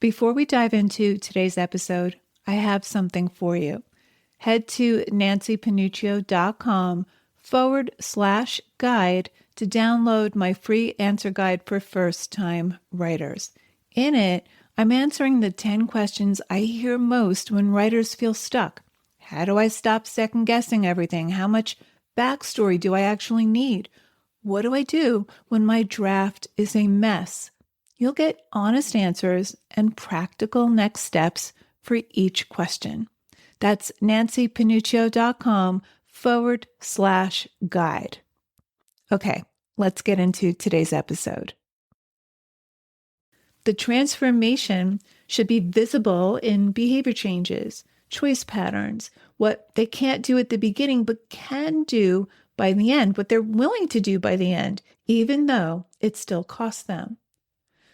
Before we dive into today's episode, I have something for you. Head to nancypanuccio.com/guide to download my free answer guide for first-time writers. In it, I'm answering the 10 questions I hear most when writers feel stuck. How do I stop second-guessing everything? How much backstory do I actually need? What do I do when my draft is a mess? You'll get honest answers and practical next steps for each question. That's nancypanuccio.com/guide. Okay, let's get into today's episode. The transformation should be visible in behavior changes, choice patterns, what they can't do at the beginning but can do by the end, what they're willing to do by the end, even though it still costs them.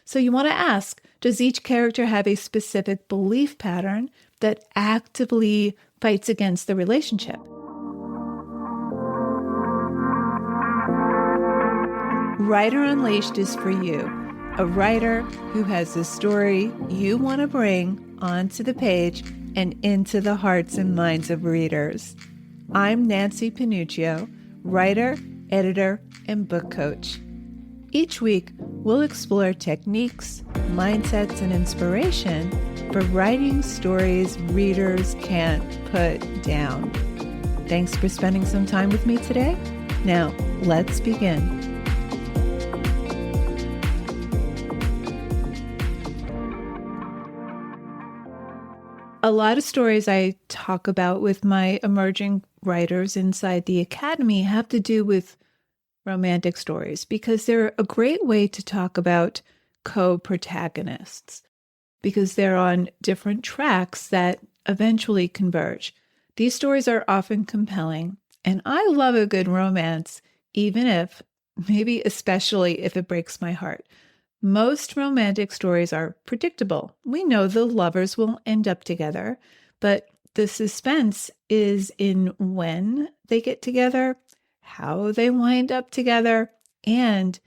So you want to ask, does each character have a specific belief pattern that actively fights against the relationship? Writer Unleashed is for you, a writer who has the story you want to bring onto the page and into the hearts and minds of readers. I'm Nancy Panuccio, writer, editor, and book coach. Each week, we'll explore techniques, mindsets, and inspiration for writing stories readers can't put down. Thanks for spending some time with me today. Now, let's begin. A lot of stories I talk about with my emerging writers inside the Academy have to do with romantic stories because they're a great way to talk about co-protagonists because they're on different tracks that eventually converge. These stories are often compelling, and I love a good romance, even if, maybe especially if it breaks my heart. Most romantic stories are predictable. We know the lovers will end up together, but the suspense is in when they get together, how they wind up together, and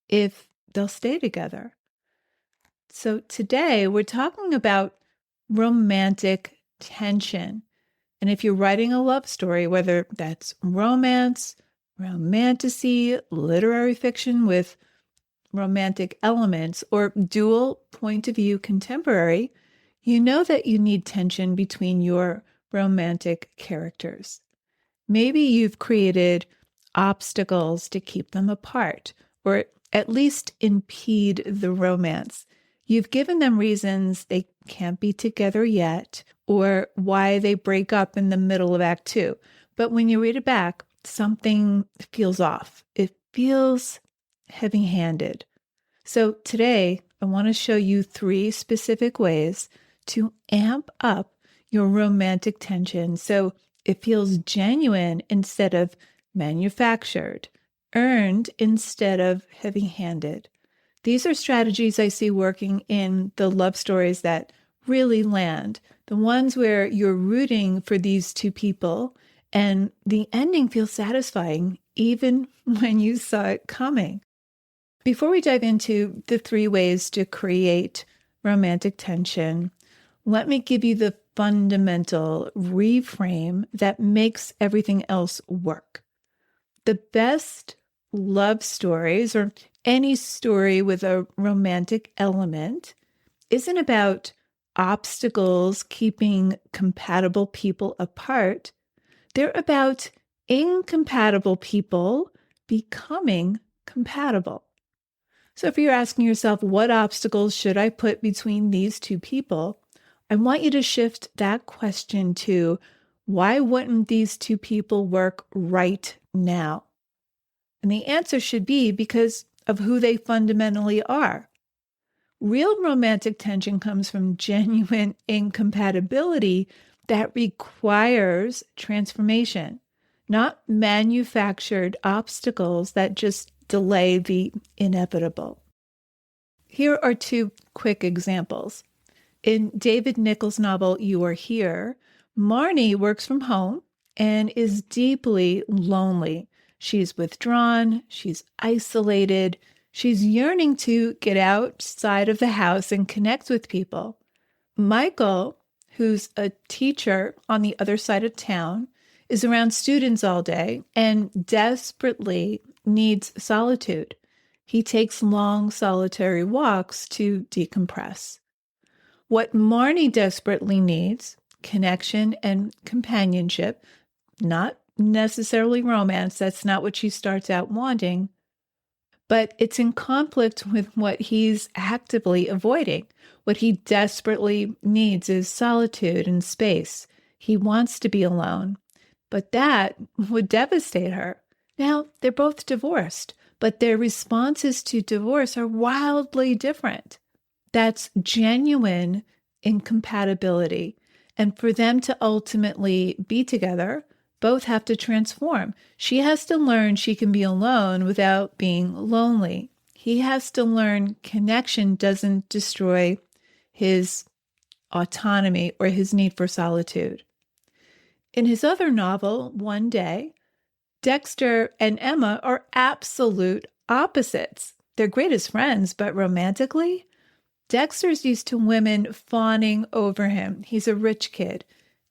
if they'll stay together. So today we're talking about romantic tension. And if you're writing a love story, whether that's romance, romantasy, literary fiction with romantic elements, or dual point of view contemporary, you know that you need tension between your romantic characters. Maybe you've created obstacles to keep them apart, or at least impede the romance. You've given them reasons they can't be together yet, or why they break up in the middle of Act 2. But when you read it back, something feels off. It feels heavy-handed. So today, I want to show you 3 specific ways to amp up your romantic tension so it feels genuine instead of manufactured, earned instead of heavy-handed. These are strategies I see working in the love stories that really land, the ones where you're rooting for these two people and the ending feels satisfying even when you saw it coming. Before we dive into the 3 ways to create romantic tension, let me give you the fundamental reframe that makes everything else work. The best love stories, or any story with a romantic element, isn't about obstacles keeping compatible people apart. They're about incompatible people becoming compatible. So if you're asking yourself, what obstacles should I put between these two people? I want you to shift that question to, why wouldn't these two people work right now? And the answer should be because of who they fundamentally are. Real romantic tension comes from genuine incompatibility that requires transformation, not manufactured obstacles that just delay the inevitable. Here are 2 quick examples. In David Nichols' novel, You Are Here, Marnie works from home and is deeply lonely. She's withdrawn, she's isolated, She's yearning to get outside of the house and connect with people. Michael, who's a teacher on the other side of town, is around students all day and desperately needs solitude. He takes long solitary walks to decompress. What Marnie desperately needs, connection and companionship, not necessarily romance, that's not what she starts out wanting, but it's in conflict with what he's actively avoiding. What he desperately needs is solitude and space. He wants to be alone, but that would devastate her. Now, they're both divorced, but their responses to divorce are wildly different. That's genuine incompatibility. And for them to ultimately be together, both have to transform. She has to learn she can be alone without being lonely. He has to learn connection doesn't destroy his autonomy or his need for solitude. In his other novel, One Day, Dexter and Emma are absolute opposites. They're greatest friends, but romantically, Dexter's used to women fawning over him. He's a rich kid.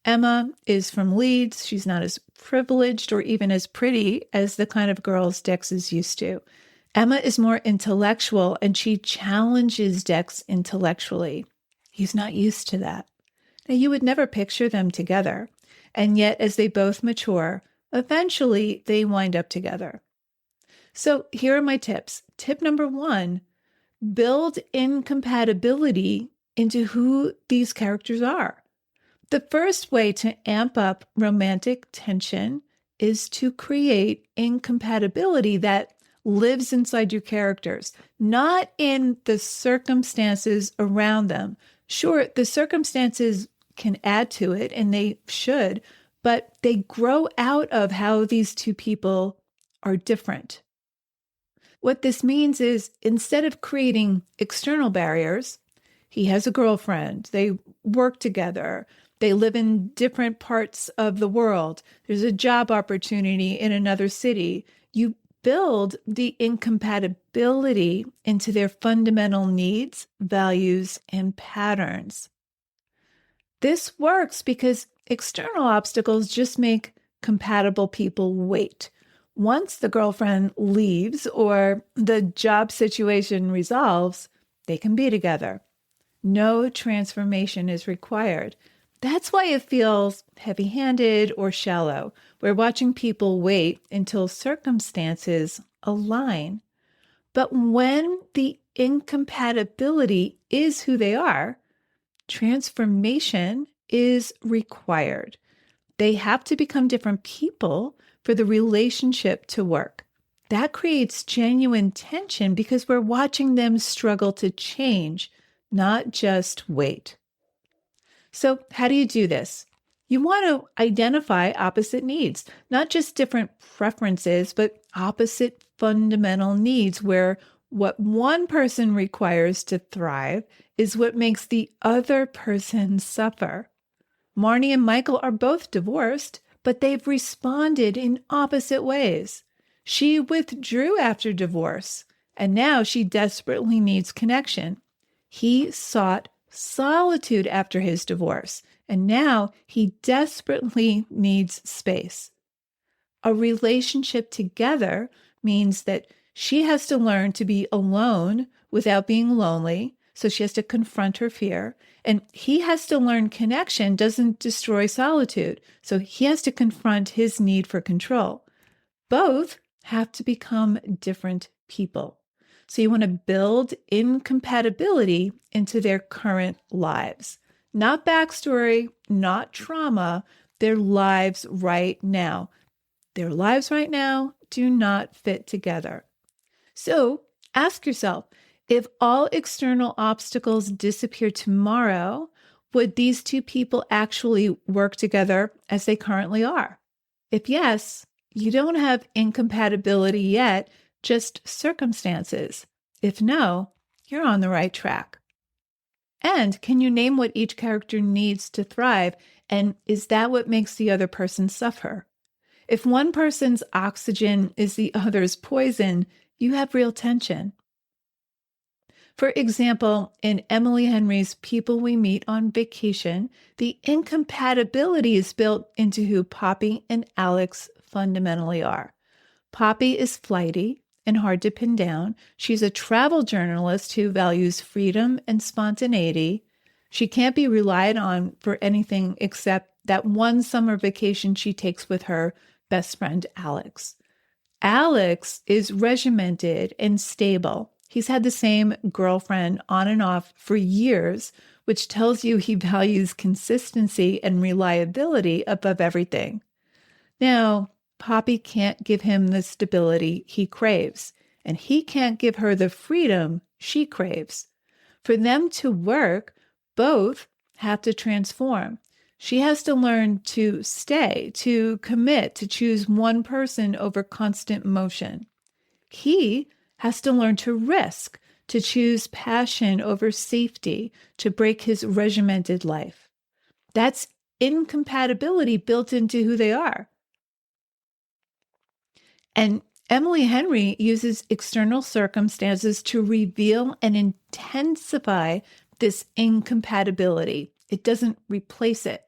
Emma is from Leeds. She's not as privileged or even as pretty as the kind of girls Dex is used to. Emma is more intellectual, and she challenges Dex intellectually. He's not used to that. Now, you would never picture them together, and yet as they both mature, eventually they wind up together. So here are my tips. Tip number 1, build incompatibility into who these characters are. The first way to amp up romantic tension is to create incompatibility that lives inside your characters, not in the circumstances around them. Sure, the circumstances can add to it, and they should, but they grow out of how these two people are different. What this means is instead of creating external barriers, he has a girlfriend, they work together, they live in different parts of the world, there's a job opportunity in another city. You build the incompatibility into their fundamental needs, values, and patterns. This works because external obstacles just make compatible people wait. Once the girlfriend leaves or the job situation resolves, they can be together. No transformation is required. That's why it feels heavy-handed or shallow. We're watching people wait until circumstances align. But when the incompatibility is who they are, transformation is required. They have to become different people for the relationship to work. That creates genuine tension because we're watching them struggle to change, not just wait. So how do you do this? You want to identify opposite needs, not just different preferences, but opposite fundamental needs where what one person requires to thrive is what makes the other person suffer. Marnie and Michael are both divorced, but they've responded in opposite ways. She withdrew after divorce, and now she desperately needs connection. He sought solitude after his divorce, and now he desperately needs space. A relationship together means that she has to learn to be alone without being lonely, so she has to confront her fear. And he has to learn connection doesn't destroy solitude, so he has to confront his need for control. Both have to become different people. So you want to build incompatibility into their current lives. Not backstory, not trauma, their lives right now. Their lives right now do not fit together. So ask yourself, if all external obstacles disappear tomorrow, would these two people actually work together as they currently are? If yes, you don't have incompatibility yet, just circumstances. If no, you're on the right track. And can you name what each character needs to thrive? And is that what makes the other person suffer? If one person's oxygen is the other's poison, you have real tension. For example, in Emily Henry's People We Meet on Vacation, the incompatibility is built into who Poppy and Alex fundamentally are. Poppy is flighty and hard to pin down. She's a travel journalist who values freedom and spontaneity. She can't be relied on for anything except that one summer vacation she takes with her best friend, Alex. Alex is regimented and stable. He's had the same girlfriend on and off for years, which tells you he values consistency and reliability above everything. Now, Poppy can't give him the stability he craves, and he can't give her the freedom she craves. For them to work, both have to transform. She has to learn to stay, to commit, to choose one person over constant motion. He has to learn to risk, to choose passion over safety, to break his regimented life. That's incompatibility built into who they are. And Emily Henry uses external circumstances to reveal and intensify this incompatibility. It doesn't replace it.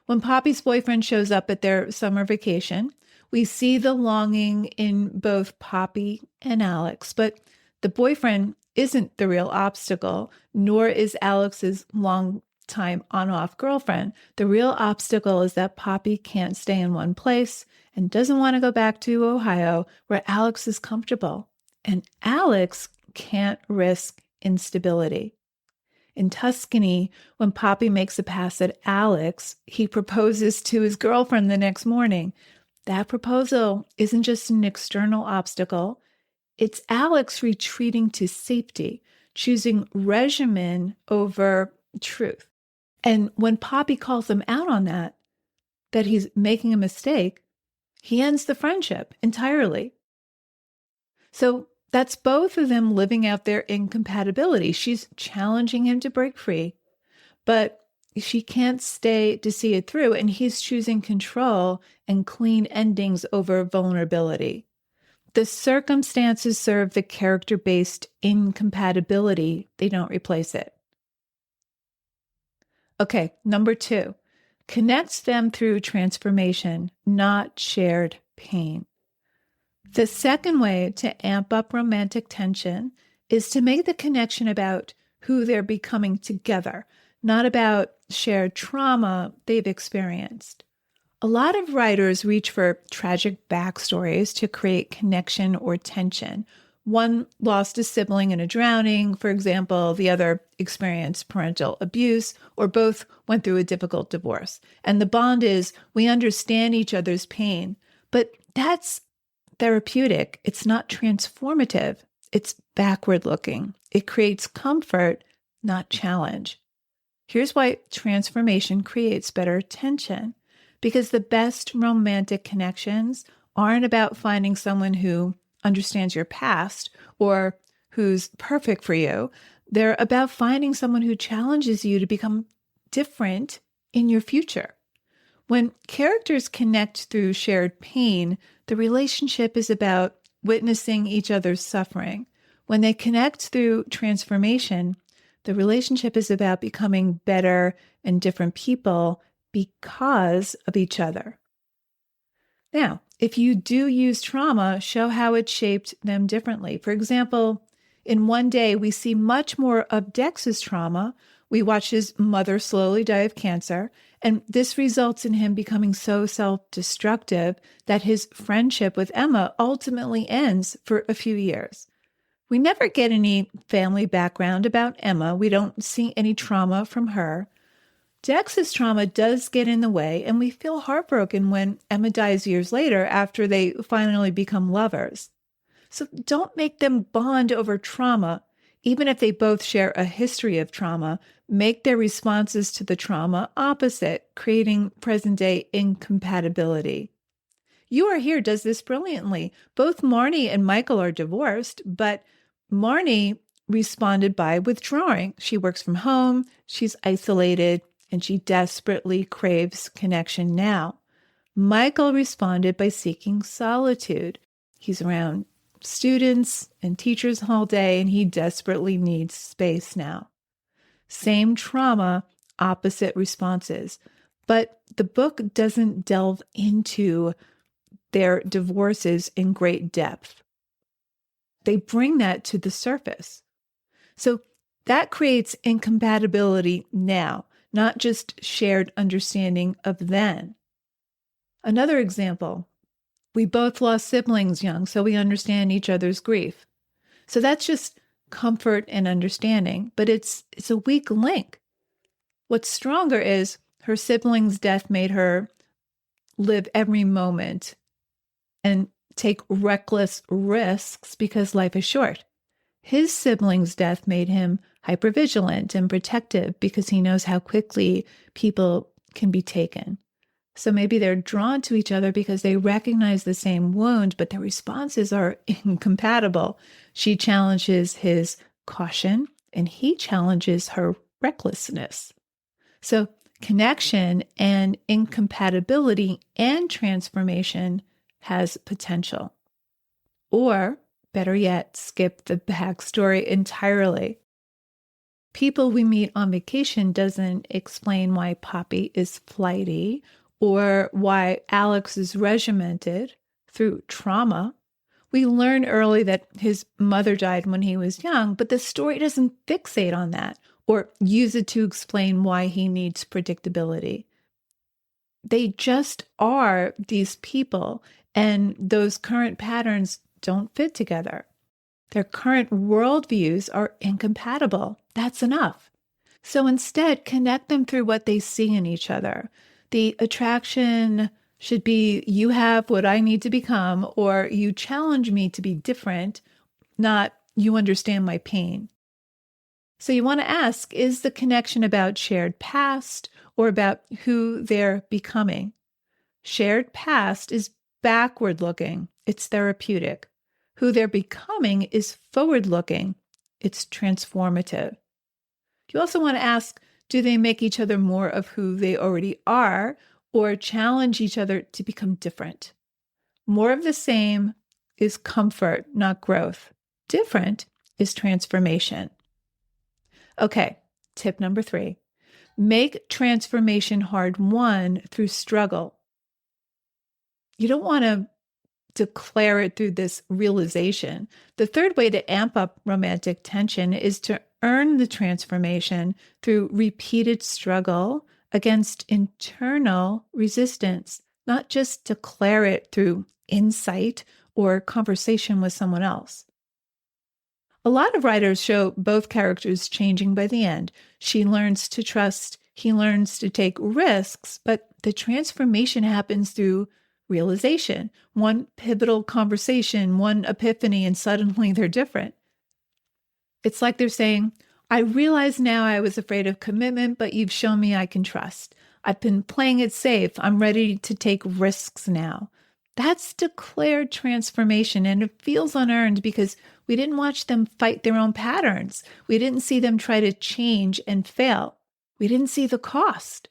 When Poppy's boyfriend shows up at their summer vacation, we see the longing in both Poppy and Alex, but the boyfriend isn't the real obstacle, nor is Alex's long-time on-off girlfriend. The real obstacle is that Poppy can't stay in one place and doesn't want to go back to Ohio where Alex is comfortable. And Alex can't risk instability. In Tuscany, when Poppy makes a pass at Alex, he proposes to his girlfriend the next morning. That proposal isn't just an external obstacle. It's Alex retreating to safety, choosing regimen over truth. And when Poppy calls him out on that he's making a mistake, he ends the friendship entirely. So that's both of them living out their incompatibility. She's challenging him to break free, but she can't stay to see it through, and he's choosing control and clean endings over vulnerability. The circumstances serve the character-based incompatibility. They don't replace it. Okay, number 2, connects them through transformation, not shared pain. The second way to amp up romantic tension is to make the connection about who they're becoming together, not about shared trauma they've experienced. A lot of writers reach for tragic backstories to create connection or tension. One lost a sibling in a drowning, for example, the other experienced parental abuse, or both went through a difficult divorce. And the bond is we understand each other's pain, but that's therapeutic. It's not transformative. It's backward looking. It creates comfort, not challenge. Here's why transformation creates better tension. Because the best romantic connections aren't about finding someone who understands your past or who's perfect for you. They're about finding someone who challenges you to become different in your future. When characters connect through shared pain, the relationship is about witnessing each other's suffering. When they connect through transformation, the relationship is about becoming better and different people because of each other. Now, if you do use trauma, show how it shaped them differently. For example, in One Day, we see much more of Dex's trauma. We watch his mother slowly die of cancer, and this results in him becoming so self-destructive that his friendship with Emma ultimately ends for a few years. We never get any family background about Emma. We don't see any trauma from her. Dex's trauma does get in the way, and we feel heartbroken when Emma dies years later after they finally become lovers. So don't make them bond over trauma. Even if they both share a history of trauma, make their responses to the trauma opposite, creating present-day incompatibility. You Are Here does this brilliantly. Both Marnie and Michael are divorced, but Marnie responded by withdrawing. She works from home, she's isolated, and she desperately craves connection now. Michael responded by seeking solitude. He's around students and teachers all day, and he desperately needs space now. Same trauma, opposite responses. But the book doesn't delve into their divorces in great depth. They bring that to the surface. So that creates incompatibility now, not just shared understanding of then. Another example, we both lost siblings young, so we understand each other's grief. So that's just comfort and understanding, but it's a weak link. What's stronger is her sibling's death made her live every moment and take reckless risks because life is short. His sibling's death made him hypervigilant and protective because he knows how quickly people can be taken. So maybe they're drawn to each other because they recognize the same wound, but their responses are incompatible. She challenges his caution, and he challenges her recklessness. So connection and incompatibility and transformation has potential. Or, better yet, skip the backstory entirely. People we meet on vacation doesn't explain why Poppy is flighty or why Alex is regimented through trauma. We learn early that his mother died when he was young, but the story doesn't fixate on that or use it to explain why he needs predictability. They just are these people, and those current patterns don't fit together. Their current worldviews are incompatible. That's enough. So instead, connect them through what they see in each other. The attraction should be, you have what I need to become, or you challenge me to be different, not you understand my pain. So you want to ask, is the connection about shared past or about who they're becoming? Shared past is backward looking. It's therapeutic. Who they're becoming is forward looking. It's transformative. You also want to ask, do they make each other more of who they already are or challenge each other to become different? More of the same is comfort, not growth. Different is transformation. Okay, tip number 3. Make transformation hard won through struggle. You don't want to declare it through this realization. The third way to amp up romantic tension is to earn the transformation through repeated struggle against internal resistance, not just declare it through insight or conversation with someone else. A lot of writers show both characters changing by the end. She learns to trust, he learns to take risks, but the transformation happens through realization. One pivotal conversation, one epiphany, and suddenly they're different. It's like they're saying, I realize now I was afraid of commitment, but you've shown me I can trust. I've been playing it safe. I'm ready to take risks now. That's declared transformation, and it feels unearned because we didn't watch them fight their own patterns. We didn't see them try to change and fail. We didn't see the cost.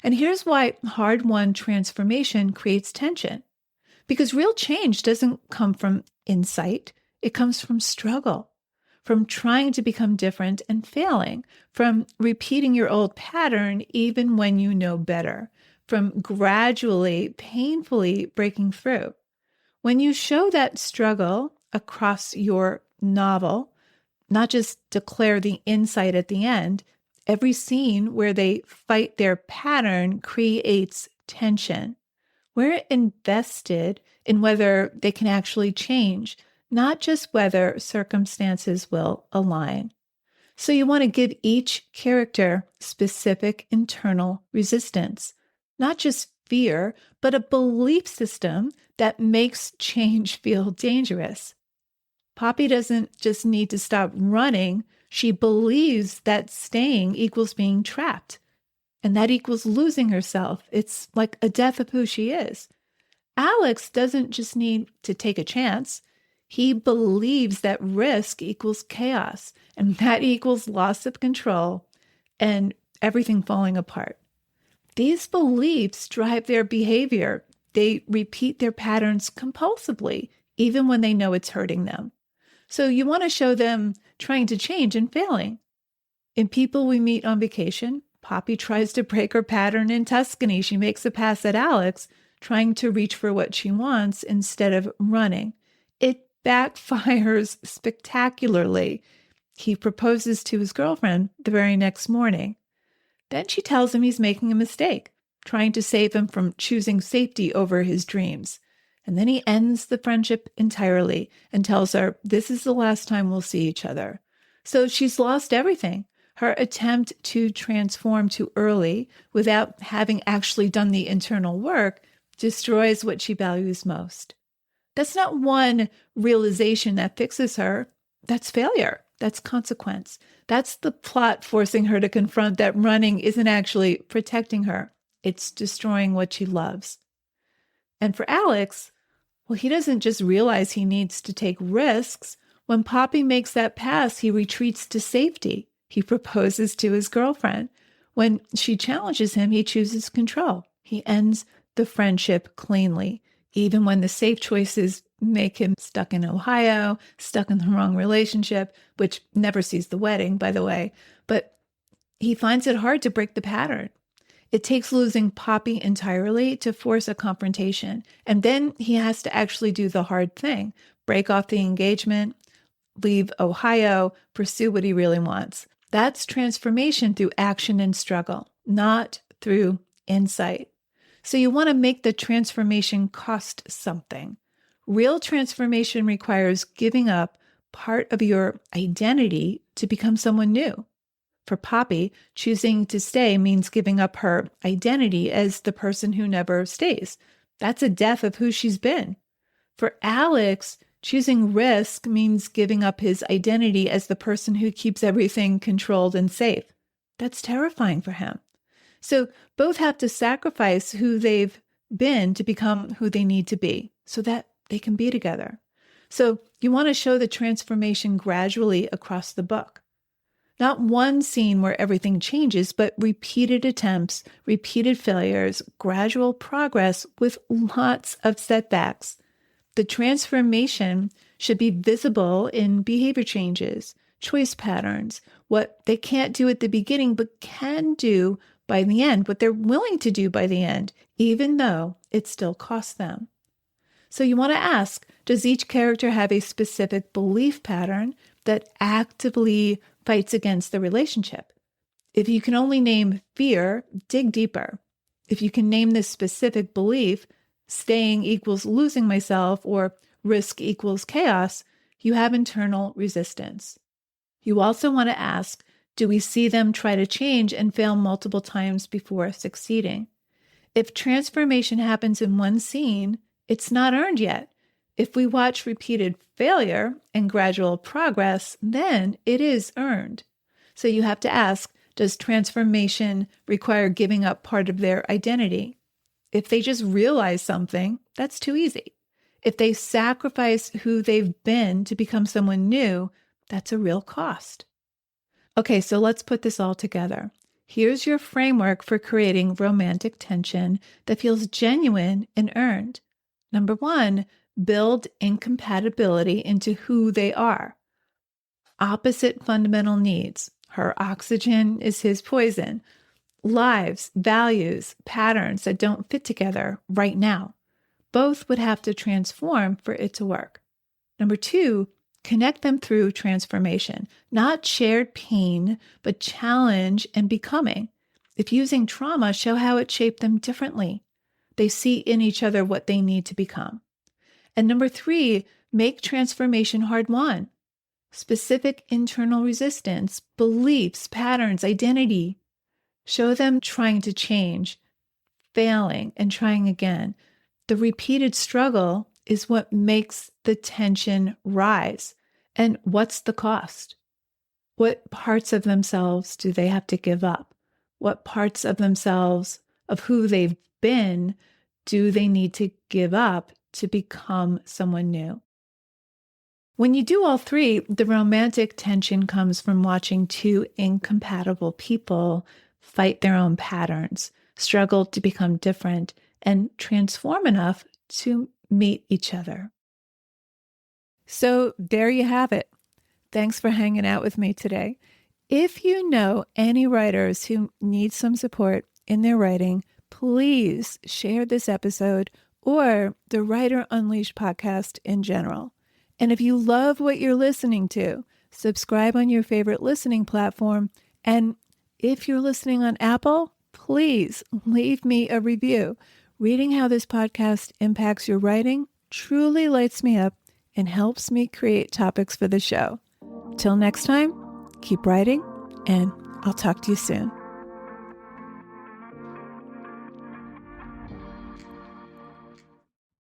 And here's why hard-won transformation creates tension. Because real change doesn't come from insight. It comes from struggle, from trying to become different and failing, from repeating your old pattern even when you know better, from gradually, painfully breaking through. When you show that struggle across your novel, not just declare the insight at the end, every scene where they fight their pattern creates tension. We're invested in whether they can actually change, not just whether circumstances will align. So you want to give each character specific internal resistance, not just fear, but a belief system that makes change feel dangerous. Poppy doesn't just need to stop running. She believes that staying equals being trapped, and that equals losing herself. It's like a death of who she is. Alex doesn't just need to take a chance. He believes that risk equals chaos, and that equals loss of control and everything falling apart. These beliefs drive their behavior. They repeat their patterns compulsively, even when they know it's hurting them. So you want to show them trying to change and failing. In People We Meet on Vacation, Poppy tries to break her pattern in Tuscany. She makes a pass at Alex, trying to reach for what she wants instead of running. It backfires spectacularly. He proposes to his girlfriend the very next morning. Then she tells him he's making a mistake, trying to save him from choosing safety over his dreams. And then he ends the friendship entirely and tells her this is the last time we'll see each other. So she's lost everything. Her attempt to transform too early without having actually done the internal work destroys what she values most. That's not one realization that fixes her. That's failure. That's consequence. That's the plot forcing her to confront that running isn't actually protecting her. It's destroying what she loves. And for Alex, well, he doesn't just realize he needs to take risks. When Poppy makes that pass, he retreats to safety. He proposes to his girlfriend. When she challenges him, he chooses control. He ends the friendship cleanly, even when the safe choices make him stuck in Ohio, stuck in the wrong relationship, which never sees the wedding, by the way. But he finds it hard to break the pattern. It takes losing Poppy entirely to force a confrontation. And then he has to actually do the hard thing, break off the engagement, leave Ohio, pursue what he really wants. That's transformation through action and struggle, not through insight. So you want to make the transformation cost something. Real transformation requires giving up part of your identity to become someone new. For Poppy, choosing to stay means giving up her identity as the person who never stays. That's a death of who she's been. For Alex, choosing risk means giving up his identity as the person who keeps everything controlled and safe. That's terrifying for him. So both have to sacrifice who they've been to become who they need to be so that they can be together. So you want to show the transformation gradually across the book. Not one scene where everything changes, but repeated attempts, repeated failures, gradual progress with lots of setbacks. The transformation should be visible in behavior changes, choice patterns, what they can't do at the beginning, but can do by the end, what they're willing to do by the end, even though it still costs them. So you want to ask, does each character have a specific belief pattern that actively fights against the relationship? If you can only name fear, dig deeper. If you can name this specific belief, staying equals losing myself or risk equals chaos, you have internal resistance. You also want to ask, do we see them try to change and fail multiple times before succeeding? If transformation happens in one scene, it's not earned yet. If we watch repeated failure and gradual progress, then it is earned. So you have to ask, does transformation require giving up part of their identity? If they just realize something, that's too easy. If they sacrifice who they've been to become someone new, that's a real cost. Okay, so let's put this all together. Here's your framework for creating romantic tension that feels genuine and earned. Number 1, build incompatibility into who they are. Opposite fundamental needs. Her oxygen is his poison. Lives, values, patterns that don't fit together right now. Both would have to transform for it to work. Number 2, connect them through transformation, not shared pain, but challenge and becoming. If using trauma, show how it shaped them differently. They see in each other what they need to become. And number 3, make transformation hard-won. Specific internal resistance, beliefs, patterns, identity. Show them trying to change, failing, and trying again. The repeated struggle is what makes the tension rise. And what's the cost? What parts of themselves do they have to give up? What parts of themselves, of who they've been, do they need to give up to become someone new? When you do all three, the romantic tension comes from watching two incompatible people fight their own patterns, struggle to become different, and transform enough to meet each other. So there you have it. Thanks for hanging out with me today. If you know any writers who need some support in their writing, please share this episode or the Writer Unleashed podcast in general. And if you love what you're listening to, subscribe on your favorite listening platform. And if you're listening on Apple, please leave me a review. Reading how this podcast impacts your writing truly lights me up and helps me create topics for the show. Till next time, keep writing, and I'll talk to you soon.